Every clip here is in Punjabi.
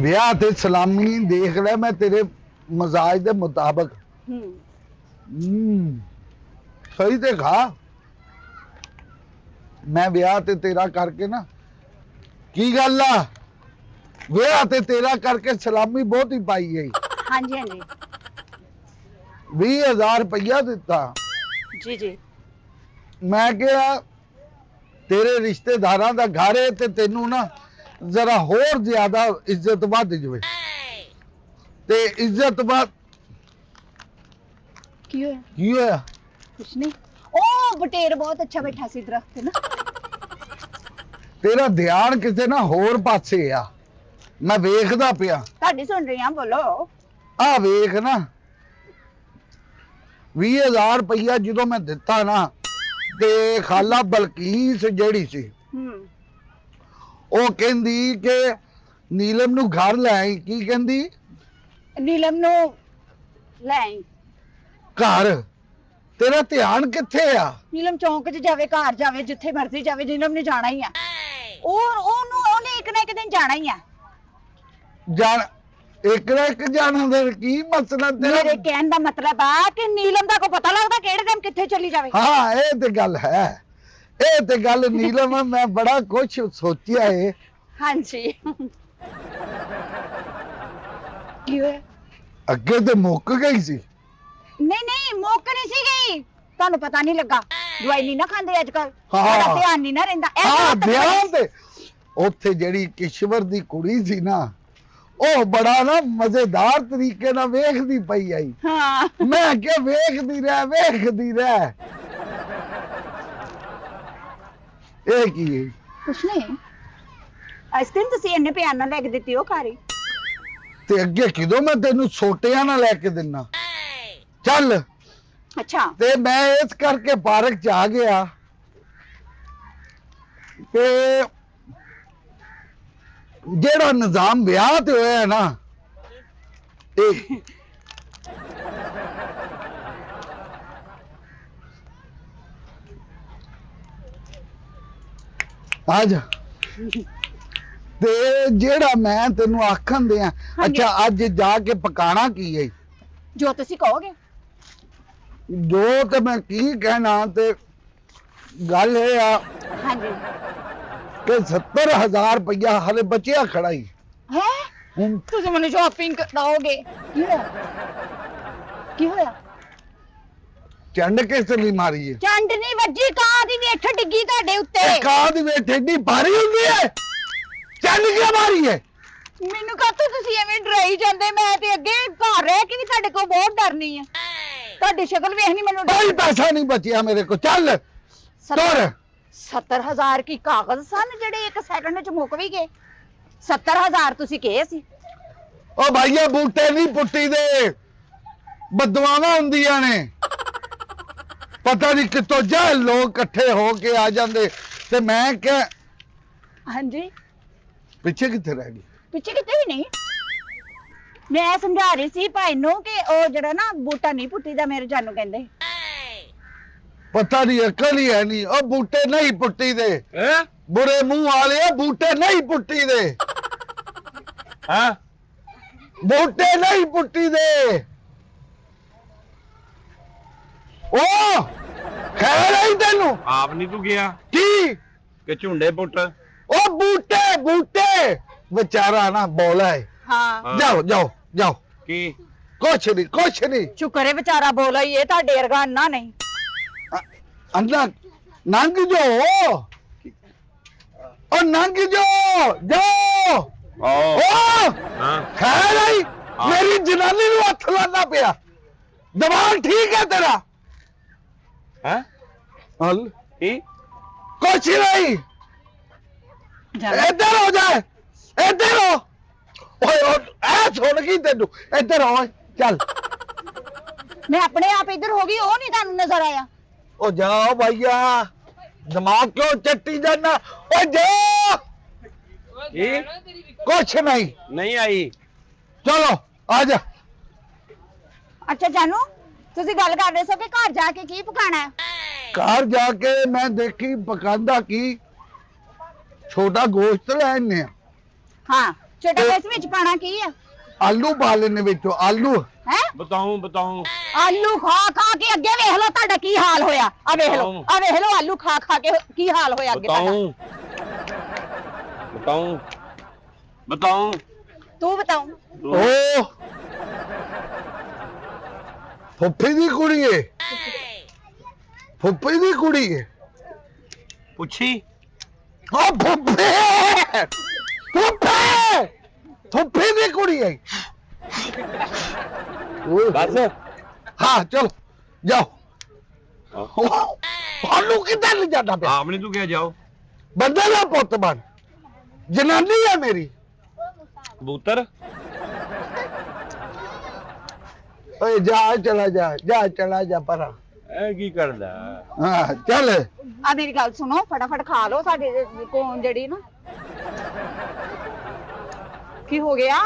ਵਿਆਹ ਤੇ ਸਲਾਮੀ ਦੇਖ ਲੈ ਮੈਂ ਤੇਰੇ ਮਜ਼ਾਜ ਦੇ ਮੁਤਾਬਕ। ਸਹੀ ਤੇ ਖਾ। ਮੈਂ ਵਿਆਹ ਤੇ ਤੇਰਾ ਕਰਕੇ ਨਾ ਕੀ ਗੱਲ ਆ, ਵਿਆਹ ਤੇ ਤੇਰਾ ਕਰਕੇ ਸਲਾਮੀ ਬਹੁਤ ਹੀ ਪਾਈ ਗਈ। ਹਾਂਜੀ ਹਾਂਜੀ 20,000 ਰੁਪਇਆ ਦਿੱਤਾ। ਜੀ ਜੀ। ਮੈਂ ਕਿਹਾ ਤੇਰੇ ਰਿਸ਼ਤੇਦਾਰਾਂ ਦਾ ਘਰ ਹੈ ਤੇ ਤੈਨੂੰ ਨਾ ਜ਼ਰਾ ਹੋਰ ਜ਼ਿਆਦਾ ਇੱਜ਼ਤ ਵੱਧ ਜਾਵੇ। ਤੇ ਇੱਜ਼ਤ ਵੱਧ ਕੀ ਹੋਇਆ? ਕੀ ਹੋਇਆ? ਕੁਛ ਨਹੀਂ। ਉਹ ਬਟੇਰ ਬਹੁਤ ਅੱਛਾ ਬੈਠਾ ਸੀ ਦਰਖਤ ਤੇ ਨਾ। ਤੇਰਾ ਧਿਆਨ ਕਿਤੇ ਨਾ ਹੋਰ ਪਾਸੇ ਆ, ਮੈਂ ਵੇਖਦਾ ਪਿਆ। ਤੁਹਾਡੀ ਸੁਣ ਰਹੀ ਹਾਂ, ਬੋਲੋ। ਆ ਵੇਖ ਨਾ 20,000 ਰੁਪਇਆ ਜਦੋਂ ਮੈਂ ਦਿੱਤਾ ਨਾ ਤੇ ਖਾਲਾ ਬਲਕੀਸ ਜਿਹੜੀ ਸੀ ਉਹ ਕਹਿੰਦੀ ਕਿ ਨੀਲਮ ਨੂੰ ਘਰ ਲੈ ਆਈ। ਕੀ ਕਹਿੰਦੀ? ਨੀਲਮ ਨੂੰ ਲੈ ਆਈ। ਘਰ? ਤੇਰਾ ਧਿਆਨ ਕਿੱਥੇ ਆ? ਨੀਲਮ ਚੌਂਕ 'ਚ ਜਾਵੇ, ਘਰ ਜਾਵੇ, ਜਿੱਥੇ ਮਰਜ਼ੀ ਜਾਵੇ, ਨੀਲਮ ਨੇ ਜਾਣਾ ਹੀ ਆ। ਉਹਨੇ ਇੱਕ ਨਾ ਇੱਕ ਦਿਨ ਜਾਣਾ ਹੀ ਆ। ਜਾਣ ਇੱਕ ਨਾ ਇੱਕ ਜਾਣਾ ਦਾ ਕੀ ਮਸਲਾ ਤੇਰਾ? ਮੇਰੇ ਕਹਿਣ ਦਾ ਮਤਲਬ ਆ ਕਿ ਨੀਲਮ ਦਾ ਕੋਈ ਪਤਾ ਲੱਗਦਾ ਕਿਹੜੇ ਟਾਈਮ ਕਿੱਥੇ ਚਲੀ ਜਾਵੇ। ਹਾਂ ਇਹ ਤੇ ਗੱਲ ਹੈ, ਇਹ ਤੇ ਗੱਲ ਨੀਲਮ ਮੈਂ ਬੜਾ ਕੁਛ ਸੋਚਿਆ ਏ। ਹਾਂਜੀ। ਕੀ ਹੋਇਆ? ਅੱਗੇ ਤੇ ਮੁੱਕ ਗਈ ਸੀ। ਨਹੀਂ ਨਹੀਂ ਮੁੱਕ ਨਹੀਂ ਸੀ ਗਈ, ਤੁਹਾਨੂੰ ਪਤਾ ਨਹੀਂ ਲੱਗਾ। ਦਵਾਈ ਨਹੀਂ ਨਾ ਖਾਂਦੇ ਅੱਜ ਕੱਲ, ਹਾਂ। ਧਿਆਨ ਨਹੀਂ ਨਾ ਰਹਿੰਦਾ। ਹਾਂ ਧਿਆਨ ਤੇ ਉੱਥੇ ਜਿਹੜੀ ਕਿਸ਼ਵਰ ਦੀ ਕੁੜੀ ਸੀ ਨਾ ਉਹ ਬੜਾ ਨਾ ਮਜ਼ੇਦਾਰ ਤਰੀਕੇ ਨਾਲ ਵੇਖਦੀ ਪਈ ਆਈ। ਹਾਂ ਮੈਂ ਕਿਹਾ ਵੇਖਦੀ ਰਹਿ ਵੇਖਦੀ ਰਹਿ। ਇਹ ਕੀ ਹੈ? ਕੁਛ ਨਹੀਂ। ਆਈਸਕ੍ਰੀਮ ਤੁਸੀਂ ਇੰਨੇ ਪਿਆਰ ਨਾਲ ਲੈ ਕੇ ਦਿੱਤੀ ਉਹ ਖਾਰੀ। ਤੇ ਅੱਗੇ ਕਿਦੋਂ ਮੈਂ ਤੈਨੂੰ ਸੋਟਿਆਂ ਨਾਲ ਲੈ ਕੇ ਦਿੰਨਾ। ਚੱਲ। ਅੱਛਾ। ਤੇ ਮੈਂ ਇਸ ਕਰਕੇ ਪਾਰਕ ਚ ਆ ਗਿਆ ਕਿ ਜਿਹੜਾ ਨਿਜ਼ਾਮ ਵਿਆਹ ਤੇ ਹੋਇਆ ਨਾ ਇਹ ਆ ਜਾ। ਤੇ ਜਿਹੜਾ ਮੈਂ ਤੈਨੂੰ ਆਖਣ ਦਿਆਂ, ਅੱਛਾ ਅੱਜ ਜਾ ਕੇ ਪਕਾਣਾ ਕੀ ਹੈ? ਜੋ ਤੁਸੀਂ ਕਹੋਗੇ। ਜੋ ਤੇ ਮੈਂ ਕੀ ਕਹਿਣਾ, ਤੇ ਗੱਲ ਇਹ ਆ ਹਾਂਜੀ ਕਿ 70,000 ਰੁਪਇਆ ਹਲੇ ਬਚਿਆ ਖੜਾ ਹੀ ਹੈ। ਤੁਸੀਂ ਮੈਨੂੰ ਸ਼ਾਪਿੰਗ ਕਰਾਓਗੇ? ਕੀ ਹੋਇਆ? ਕੀ ਹੋਇਆ? ਚੰਡ ਕਿਸ ਲਈ ਮਾਰੀ ਹੈ? ਚੰਡ ਨਹੀਂ ਵੱਜੀ, ਕਾਂ ਦੀ ਵੇਠ ਡਿੱਗੀ ਤੁਹਾਡੇ ਉੱਤੇ। ਕਾਂ ਦੀ ਵੇਠ ਏਡੀ ਭਾਰੀ ਹੁੰਦੀ ਹੈ? ਚੰਡ ਕਿਉਂ ਮਾਰੀ ਹੈ? ਮੈਨੂੰ ਕਾਹਤੋਂ ਤੁਸੀਂ ਐਵੇਂ ਡਰਾਈ ਜਾਂਦੇ? ਮੈਂ ਤੇ ਅੱਗੇ ਘਰ ਰਹਿ ਕੇ ਵੀ ਤੁਹਾਡੇ ਕੋਲ ਬਹੁਤ ਡਰਨੀ ਆ। ਤੁਹਾਡੀ ਸ਼ਕਲ ਵੇਖਣੀ ਮੈਨੂੰ ਕੋਈ ਪੈਸਾ ਨਹੀਂ ਬਚਿਆ ਮੇਰੇ ਕੋਲ। ਚੱਲ ਤੁਰ। 70,000 ਕੀ ਕਾਗਜ਼ ਸਨ ਜਿਹੜੇ ਇੱਕ ਸੈਕਿੰਡ ਚ ਮੁੱਕ ਵੀ ਗਏ। 70,000 ਤੁਸੀਂ ਕਹੇ ਸੀ। ਉਹ ਭਾਈਆ ਬੂਟੇ ਨਹੀਂ ਪੁੱਟੀ ਦੇ, ਬਦਦੁਆਵਾਂ ਹੁੰਦੀਆਂ ਨੇ। ਪਤਾ ਨਹੀਂ ਕਿੱਥੋਂ ਜਾ ਲੋਕ ਇਕੱਠੇ ਹੋ ਕੇ ਆ ਜਾਂਦੇ। ਤੇ ਮੈਂ ਕਿਹਾ ਹਾਂਜੀ ਪਿੱਛੇ ਕਿੱਥੇ ਰਹਿ ਗਈ? ਪਿੱਛੇ ਕਿਤੇ ਵੀ ਨਹੀਂ। ਮੈਂ ਸਮਝਾ ਰਹੀ ਸੀ ਭਾਈ ਨੂੰ ਕਿ ਉਹ ਜਿਹੜਾ ਨਾ ਬੂਟਾ ਨਹੀਂ ਪੁੱਟੀ ਦਾ, ਮੇਰੇ ਜਾਨੂ ਕਹਿੰਦੇ। ਪਤਾ ਨਹੀਂ ਅਕਲ ਹੀ ਹੈ ਨਹੀਂ। ਉਹ ਬੂਟੇ ਨਹੀਂ ਪੁੱਟੀ ਦੇ। ਬੁਰੇ ਮੂੰਹ ਵਾਲੇ ਬੂਟੇ ਨਹੀਂ ਪੁੱਟੀ ਦੇ। ਹਾਂ ਬੂਟੇ ਨਹੀਂ ਪੁੱਟੀ ਦੇ। ਉਹ ਖੈਰ ਆਈ ਤੈਨੂੰ? ਆਪ ਨਹੀਂ ਤੂੰ ਗਿਆ ਕੀ ਕਿ ਝੁੰਡੇ ਪੁੱਟ? ਉਹ ਬੂਟੇ ਬੂਟੇ ਵਿਚਾਰਾ ਨਾ ਬੋਲਾ ਹੈ। ਹਾਂ ਜਾਓ ਜਾਓ ਜਾਓ। ਕੀ? ਕੁਛ ਨਹੀਂ। ਸ਼ੁਕਰ ਹੈ ਵਿਚਾਰਾ ਬੋਲਾ ਹੀ ਇਹ ਤੁਹਾਡੇ ਵਰਗਾ ਅੰਨਾ ਨਹੀਂ। ਅੰਨਾ ਨੰਗ ਜੋ ਉਹ ਨੰਗ ਜੋ ਜਾਓ। ਹਾਂ ਖੈਰ ਆਈ? ਮੇਰੀ ਜਨਾਨੀ ਨੂੰ ਹੱਥ ਲਾਣਾ ਪਿਆ। ਦਿਮਾਗ ਠੀਕ ਹੈ ਤੇਰਾ? ਹੈ ਹਲ ਕੀ? ਕੁਛ ਨਹੀਂ। ਇੱਧਰ ਹੋ ਜਾ, ਇੱਧਰ ਹੋ। ਓਏ ਐ ਸੁਣ ਗਈ ਤੈਨੂੰ? ਇੱਧਰ ਹੋ ਚੱਲ। ਮੈਂ ਆਪਣੇ ਆਪ ਇੱਧਰ ਹੋ ਗਈ, ਉਹ ਨਹੀਂ ਤੁਹਾਨੂੰ ਨਜ਼ਰ ਆਇਆ? ਉਹ ਜਾਓ ਭਈਆ, ਦਿਮਾਗ ਕਿਉਂ ਚੱਟੀ ਜਾਨਾ? ਓ ਜਾ। ਕੀ? ਕੁਛ ਨਹੀਂ ਆਈ। ਚਲੋ ਆ ਜਾ। ਅੱਛਾ ਜਾਨੂ, ਤੁਸੀਂ ਗੱਲ ਕਰ ਰਹੇ ਸੋ ਕਿ ਘਰ ਜਾ ਕੇ ਕੀ ਪਕਾਣਾ ਹੈ? ਘਰ ਜਾ ਕੇ ਮੈਂ ਦੇਖੀ ਪਕਾਂਦਾ ਕੀ ਛੋਟਾ ਗੋਸ਼ਤ ਲੈ ਆਨੇ ਆ। ਹਾਂ ਚਟਨੀ ਵਿੱਚ ਪਾਣਾ ਕੀ ਆ? ਆਲੂ ਪਾ ਲੈਣੇ ਵਿੱਚੋਂ ਆਲੂ। ਹੈ ਬਤਾਉਂ ਆਲੂ ਖਾ ਖਾ ਕੇ ਅੱਗੇ ਵੇਖ ਲਓ ਤੁਹਾਡਾ ਕੀ ਹਾਲ ਹੋਇਆ। ਆ ਵੇਖ ਲਓ ਆਲੂ ਖਾ ਖਾ ਕੇ ਕੀ ਹਾਲ ਹੋਇਆ ਅੱਗੇ ਤੁਹਾਡਾ। ਬਤਾਉਂ ਤੂੰ ਬਤਾਉ। ਓ ਫੁੱਫੀ ਦੀ ਕੁੜੀ ਏ, ਫੁੱਫੀ ਦੀ ਕੁੜੀ ਏ। ਪੁੱਛੀ ਓ ਫੁੱਫੇ ਫੁੱਫੇ ਫੁੱਫੀ ਦੀ ਕੁੜੀ ਏ। ਬਸ हाँ चलो जाओ। आलू किधर ले जाना पे? आपने तू क्या जाओ बंदे का पुत बन, जनानी है मेरी। कबूतर ओए जा चला जा, जा चला जा परा। ए की करदा हाँ चल। ਆ ਮੇਰੀ ਗੱਲ ਸੁਣੋ ਫਟਾਫਟ ਖਾ ਲਓ ਸਾਡੇ ਕੋਲ ਜਿਹੜੀ ਨਾ ਕੀ ਹੋ ਗਿਆ।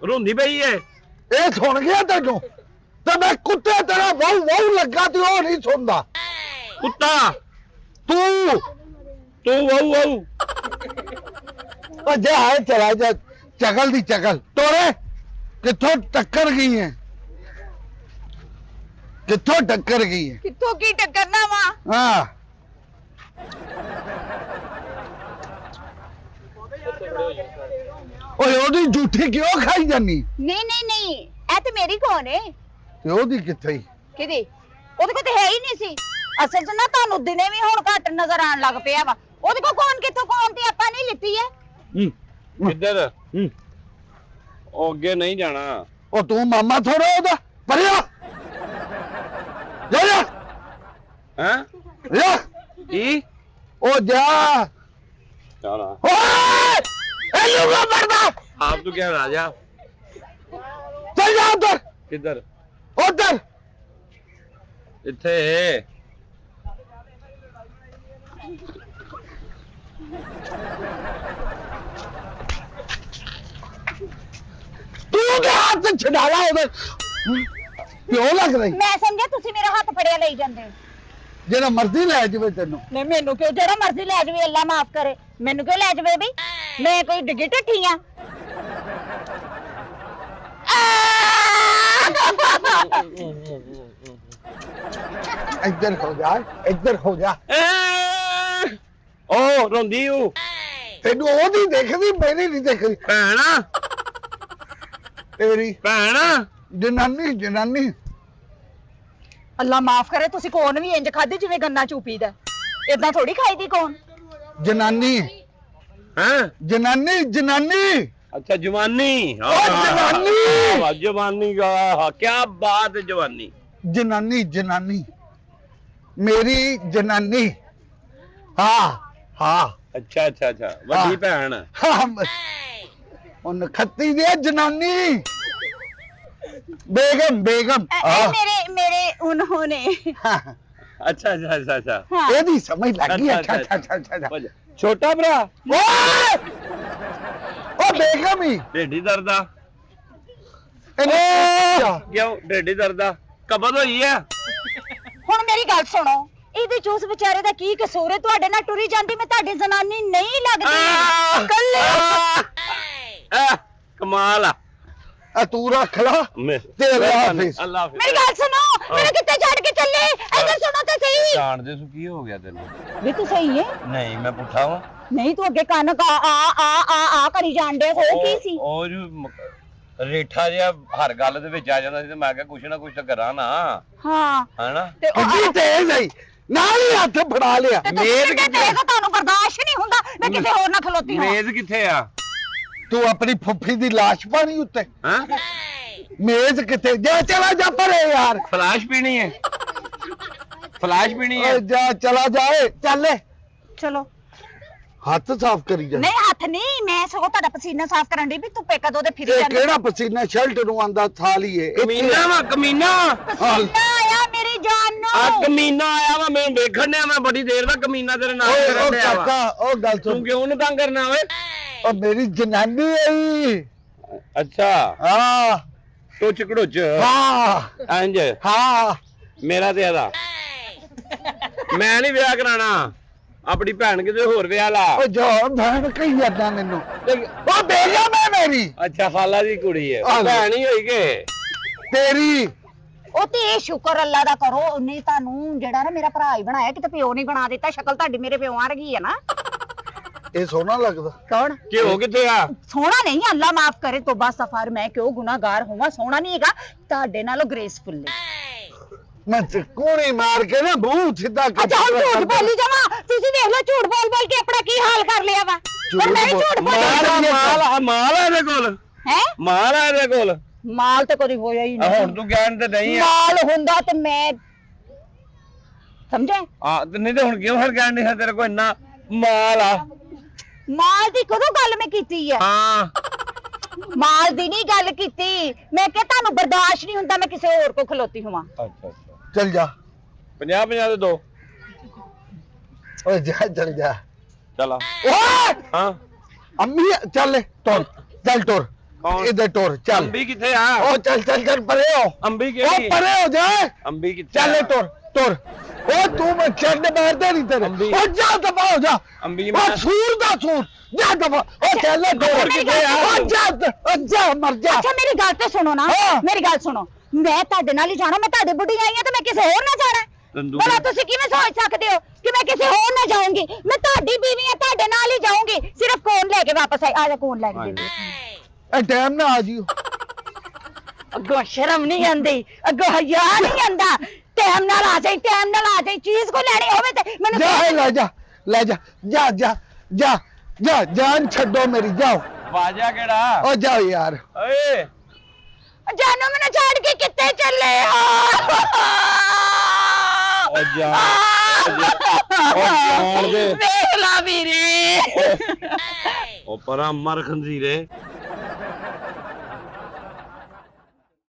रोंदी पई है ये सुन गया तेनू तो मैं कुत्ते तेरा वाहू वाहू लगा तो वो नहीं सुनता। कुत्ता तू तू वाऊ वाऊ ओ जा है चला जा, चकल दी चकल तोरे किथों टक्कर गई है, किथों टक्कर गई है। ਕਿੱਥੋਂ ਕੀ ਟੱਕਰਨਾ ਵਾ। हाँ ओए ओदी झूठी क्यों खाई जानी? ਨਹੀਂ ਨਹੀਂ ਨਹੀਂ ਇਹ ਤੇ ਮੇਰੀ ਕੋਣ ਏ। ते ओदी किथे? ਕਿਹਦੀ? ਉਹਦੇ ਕੋਲ ਤੇ ਹੈ ਹੀ ਨਹੀਂ ਸੀ। ਅਸਲ 'ਚ ਨਾ ਤੁਹਾਨੂੰ ਦਿਨੇ ਵੀ ਹੁਣ ਘੱਟ ਨਜ਼ਰ ਆਣ ਲੱਗ ਪਿਆ ਵਾ। ਉਹਦੇ ਕੋਲ ਕੌਣ ਕਿੱਥੋਂ ਕੌਣ ਤੇ ਆਪਾਂ ਨਹੀਂ ਲਿੱਤੀ ਹੈ। किधर ओ अगे नहीं जाना ओ तू मामा थोड़ा ओदा परिया जा जा हैं जा की ओ जा चल ओए ए लुगा मरदा आप तो क्या राजा चल जा उधर किधर उधर इथे तू के हाथ से छड़ाला उधर क्यों लग रही? ਮੈਂ ਸਮਝਿਆ ਤੁਸੀਂ ਮੇਰਾ ਹੱਥ ਫੜਿਆ ਲਈ ਜਾਂਦੇ। जेड़ा मर्जी ले जावे तेनू। ਨਹੀਂ ਮੈਨੂੰ ਕਿਉਂ ਜਿਹੜਾ ਮਰਜ਼ੀ ਲੈ ਜਾਵੇ ਅੱਲਾ ਮਾਫ ਕਰੇ ਮੈਨੂੰ ਕਿਉਂ ਲੈ ਜਾਵੇ ਵੀ ਮੈਂ ਕੋਈ ਡਿੱਗੀ ਢੱਠੀ ਆ। इधर हो जा, इधर हो जा। ओ रोंदी हूं तेनू ओदी देखदी मेरी नहीं देखदी। भैन तेरी भैन जनानी जनानी ਅੱਲਾ ਮਾਫ ਕਰੇ ਤੁਸੀਂ ਕੋਨ ਵੀ ਇੰਜ ਖਾਦੀ ਜਿਵੇਂ ਗੰਨਾ ਚੂਪੀਦਾ ਇਦਾਂ ਥੋੜੀ ਖਾਈਦੀ ਕੋਨ। जनानी हैं जनानी जनानी अच्छा जवानी जवानी। जवानी का क्या बात है जवानी जनानी जनानी मेरी जनानी। हाँ हाँ अच्छा अच्छा अच्छा वड्डी भैन हाँ उन खत्ती दे जनानी बेगम बेगम। हाँ ਮੇਰੇ ਮੇਰੇ उन्होंने हाँ अच्छा अच्छा अच्छा अच्छा हाँ एदी समझ लगी। अच्छा अच्छा अच्छा अच्छा छोटा भरा ओए ओ बेगम ही ढेडी दर्दा अच्छा। क्यों ढेडी दर्दा कबद होई है ਹੁਣ ਮੇਰੀ ਗੱਲ ਸੁਣੋ ਇਹਦੇ ਚੂਸ ਵਿਚਾਰੇ ਦਾ ਕੀ ਕਸੂਰ ਹੈ ਤੁਹਾਡੇ ਨਾਲ ਟੁਰੀ ਜਾਂਦੀ ਮੈਂ ਤੁਹਾਡੀ ਜ਼ਨਾਨੀ ਨਹੀਂ ਲੱਗਦੀ ਕੱਲੇ कमाल आ आ तू रख ला तेरे हाफिज। अल्लाह हाफिज ਮੇਰੀ ਗੱਲ ਸੁਣੋ ਮੈਨੂੰ ਕਿੱਥੇ ਛੱਡ ਕੇ ਚੱਲੇ ਇੱਧਰ ਸੁਣੋ ਤੇ ਸਹੀ जान दे सु की हो गया तेन ਵੀ ਤੂੰ ਸਹੀ ਹੈ नहीं मैं पुठा हूं ਨਹੀਂ ਤੂੰ ਅੱਗੇ ਕੰਨ ਆ ਆ ਆ ਕਰੀ ਜਾਂਦੇ ਹੋ ਕੀ ਸੀ और ਰੇਠਾ ਜਿਹਾ ਹਰ ਗੱਲ ਦੇ ਵਿੱਚ ਆ ਜਾਂਦਾ ਸੀ ਤੇ ਮੈਂ ਕਿਹਾ ਕੁਛ ਨਾ ਕੁਛ ਤਾਂ ਕਰਾਂ ਨਾ ਹਾਂ ਹੈਨਾ ਤੇ ਉਹ ਕਿੱਡੀ ਤੇਜ਼ ਆਈ ਨਾਲ ਹੀ ਹੱਥ ਫੜਾ ਲਿਆ। ਮੇਜ਼ ਕਿੱਥੇ ਤੁਹਾਨੂੰ ਬਰਦਾਸ਼ਤ ਨਹੀਂ ਹੁੰਦਾ ਮੈਂ ਕਿਸੇ ਹੋਰ ਨਾਲ ਖਲੋਤੀ ਹਾਂ ਮੇਜ਼ ਕਿੱਥੇ ਆ तू अपनी फुफी दी लाश पानी उत्ते हैं मेज किथे जा चला जा परे यार। फ्लैश पीनी है फ्लैश पीनी है ओए जा चला जाए चल ਚਲੋ हाथ साफ करी जा। ਨਹੀਂ ਹੱਥ ਨਹੀਂ ਮੈਂ ਸਗੋਂ ਤੁਹਾਡਾ ਪਸੀਨਾ ਸਾਫ਼ ਕਰਨ ਦੀ ਵੀ ਤੂੰ ਪੇਕਾ ਦੋ ਦੇ ਫਿਰੀ ये ਜਾਂਦੀ केड़ा पसीना शर्ट नु आंदा था लिए कमीना वा कमीना ਪਸੀਨਾ ਆਇਆ ਮੇਰੀ ਜਾਨ ਨੂੰ आ कमीना आया वा मैं देखण ने मैं बड़ी देर दा कमीना तेरे नाल ओए ओ करन दिया वा काका ओ गल तू सुन क्यों न तंग करना ओए ओ मेरी जनानी आई। अच्छा हां ਟੁੱਚ ਘੜੁੱਚ ਹਾਂ ਇੰਜ ਹਾਂ ਮੇਰਾ ਤੇ ਇਹਦਾ ਮੈਂ ਨਹੀਂ ਵਿਆਹ ਕਰਾਣਾ ਆਪਣੀ ਭੈਣ ਕਿਤੇ ਹੋਰ ਵਿਆਹ ਲਾ ਉਹ ਜੋ ਭੈਣ ਕਹੀ ਜਾਂਦਾ ਮੈਨੂੰ ਉਹ ਬੇਜਾ ਮੈਂ ਮੇਰੀ ਅੱਛਾ ਖਾਲਾ ਦੀ ਕੁੜੀ ਹੈ ਆਹ ਲੈ। ਭੈਣ ਹੀ ਹੋਈ ਕਿ ਤੇਰੀ ਉਹ ਤੇ ਇਹ ਸ਼ੁਕਰ ਅੱਲਾ ਦਾ ਕਰੋ ਉਹਨੇ ਤੁਹਾਨੂੰ ਜਿਹੜਾ ਨਾ ਮੇਰਾ ਭਰਾ ਹੀ ਬਣਾਇਆ ਕਿਤੇ ਪਿਓ ਨਹੀਂ ਬਣਾ ਦਿੱਤਾ ਸ਼ਕਲ ਤੁਹਾਡੀ ਮੇਰੇ ਪਿਓ ਵਰਗੀ ਹੈ ਨਾ ਇਹ ਸੋਹਣਾ ਲੱਗਦਾ ਕੌਣ ਘਿਓ ਕਿੱਥੇ ਆ ਸੋਹਣਾ ਨਹੀਂ ਅੱਲਾ ਮਾਫ ਕਰੇ ਤੋਬਾ ਸਫਾਰ ਮੈਂ ਕਿਉਂ ਗੁਨਾਹਗਾਰ ਹੋਵਾਂ ਸੋਹਣਾ ਨਹੀਂ ਹੈਗਾ ਤੁਹਾਡੇ ਨਾਲੋਂ ਗ੍ਰੇਸਫੁਲ ਮੈਂ ਕੋਣੀ ਮਾਰ ਕੇ ਨਾ ਬੂਹ ਸਿੱਧਾ ਕਰ ਅੱਛਾ ਹੁਣ ਝੂਠ ਬੋਲੀ ਜਾਵਾਂ ਤੁਸੀਂ ਦੇਖ ਲਓ ਝੂਠ ਬੋਲ ਬੋਲ ਕੇ ਆਪਣਾ ਕੀ ਹਾਲ ਕਰ ਲਿਆ ਵਾ ਪਰ ਮੈਂ ਝੂਠ ਬੋਲੀ ਮਾਲ ਆ ਇਹਦੇ ਕੋਲ ਹੈ ਮਾਲ ਆ ਇਹਦੇ ਕੋਲ ਮਾਲ ਤੇ ਕਦੀ ਹੋਇਆ ਹੀ ਨਹੀਂ ਹੁਣ ਤੂੰ ਕਹਿਣ ਤੇ ਨਹੀਂ ਆ ਮਾਲ ਹੁੰਦਾ ਤੇ ਮੈਂ ਸਮਝੇ ਨਹੀਂ ਤੇ ਹੁਣ ਕਿਉਂ ਹਰ ਕਹਿਣ ਨਹੀਂ ਤੇਰੇ ਕੋਲ ਇੰਨਾ ਮਾਲ ਆ ਮਾਲ ਦੀ ਕਦੋਂ ਗੱਲ ਮੈਂ ਕੀਤੀ ਹੈ ਹਾਂ ਮਾਲ ਦੀ ਨਹੀਂ ਗੱਲ ਕੀਤੀ ਮੈਂ ਕਿਹਾ ਤੁਹਾਨੂੰ ਬਰਦਾਸ਼ਤ ਨਹੀਂ ਹੁੰਦਾ ਮੈਂ ਕਿਸੇ ਹੋਰ ਕੋ ਖਲੋਤੀ ਹੋਵਾਂ ਅੱਛਾ ਅੱਛਾ ਚੱਲ ਜਾ 50 ਦੇ ਦੋ ਓਏ ਜਾ ਚੱਲ ਜਾ ਚਲਾ ਓਏ ਹਾਂ ਅੰਮੀ ਚੱਲ ਟੁਰ ਚੱਲ ਟੁਰ ਕੌਣ? ਇਧਰ ਟੁਰ ਚੱਲ ਅੰਬੀ ਕਿੱਥੇ ਆ ਉਹ ਚੱਲ ਚੱਲ ਚੱਲ ਪਰੇ ਹੋ ਅੰਬੀ ਉਹ ਕਿਹੜੀ ਪਰੇ ਹੋ ਜਾ ਅੰਬੀ ਕਿੱਥੇ ਚੱਲ ਆ? ਟੁਰ ਟੁਰ ਉਹ ਤੂੰ ਮੈਂ ਛੱਡ ਮਾਰਦਾ ਨਹੀਂ ਤੇਰੇ ਅੰਬੀ। ਉਹ ਜਾ ਦਬਾ ਹੋ ਜਾ ਅੰਬੀ ਉਹ ਮੈਂ ਸੂਰ ਦਾ ਸੂਰ ਜਾ ਦਬਾ ਉਹ ਚੱਲ ਟੁਰ ਕਿੱਥੇ ਆ? ਉਹ ਜਾ ਮਰ ਜਾ ਅੱਛਾ ਮੇਰੀ ਗੱਲ ਤੇ ਸੁਣੋ ਨਾ ਹਾਂ। ਮੇਰੀ ਗੱਲ ਸੁਣੋ ਮੈਂ ਤੁਹਾਡੇ ਨਾਲ ਹੀ ਜਾਣਾ ਮੈਂ ਤੁਹਾਡੇ ਬੁੱਢੀ ਆਈ ਆ ਤੇ ਮੈਂ ਕਿਸੇ ਹੋਰ ਨਾਲ ਜਾਣਾ ਤੰਦੂਰ ਭਲਾ ਤੁਸੀਂ ਕਿਵੇਂ ਸੋਚ ਸਕਦੇ ਹੋ ਕਿ ਮੈਂ ਕਿਸੇ ਹੋਰ ਨਾਲ ਜਾਊਂਗੀ ਮੈਂ ਤੁਹਾਡੀ ਬੀਵੀ ਆ ਤੁਹਾਡੇ ਨਾਲ ਹੀ ਜਾਊਂਗੀ ਸਿਰਫ ਕੌਣ ਲੈ ਕੇ ਵਾਪਸ ਆਈ ਆ ਜਾ ਕੌਣ ਲੈ ਕੇ ਦੇ ਇਹ ਟਾਈਮ ਨਾ ਆ ਜਿਓ ਅੱਗੋਂ ਸ਼ਰਮ ਨਹੀਂ ਆਂਦੀ ਅੱਗੋਂ ਹਯਾ ਨਹੀਂ ਆਂਦਾ ਟਾਈਮ ਨਾਲ ਆ ਜਾਈ ਚੀਜ਼ ਕੋ ਲੈਣੀ ਹੋਵੇ ਤੇ ਮੈਨੂੰ ਜਾ ਲੈ ਜਾ ਲੈ ਜਾ ਜਾ ਜਾ ਜਾ ਜਾ ਜਾਨ ਛੱਡੋ ਮੇਰੀ ਜਾਓ ਵਾਜਾ ਕਿਹੜਾ ਉਹ ਜਾਓ ਯਾਰ ਓਏ ਜਾਨੋ ਮੈਨੂੰ ਛੱਡ ਕੇ ਕਿੱਥੇ ਚੱਲੇ ਹੋ ਉਹ ਜਾਨ ਦੇ ਵੇਖ ਲਾ ਵੀਰੇ ਉਹ ਪਰਾਂ ਮਰ ਖੰਜੀਰੇ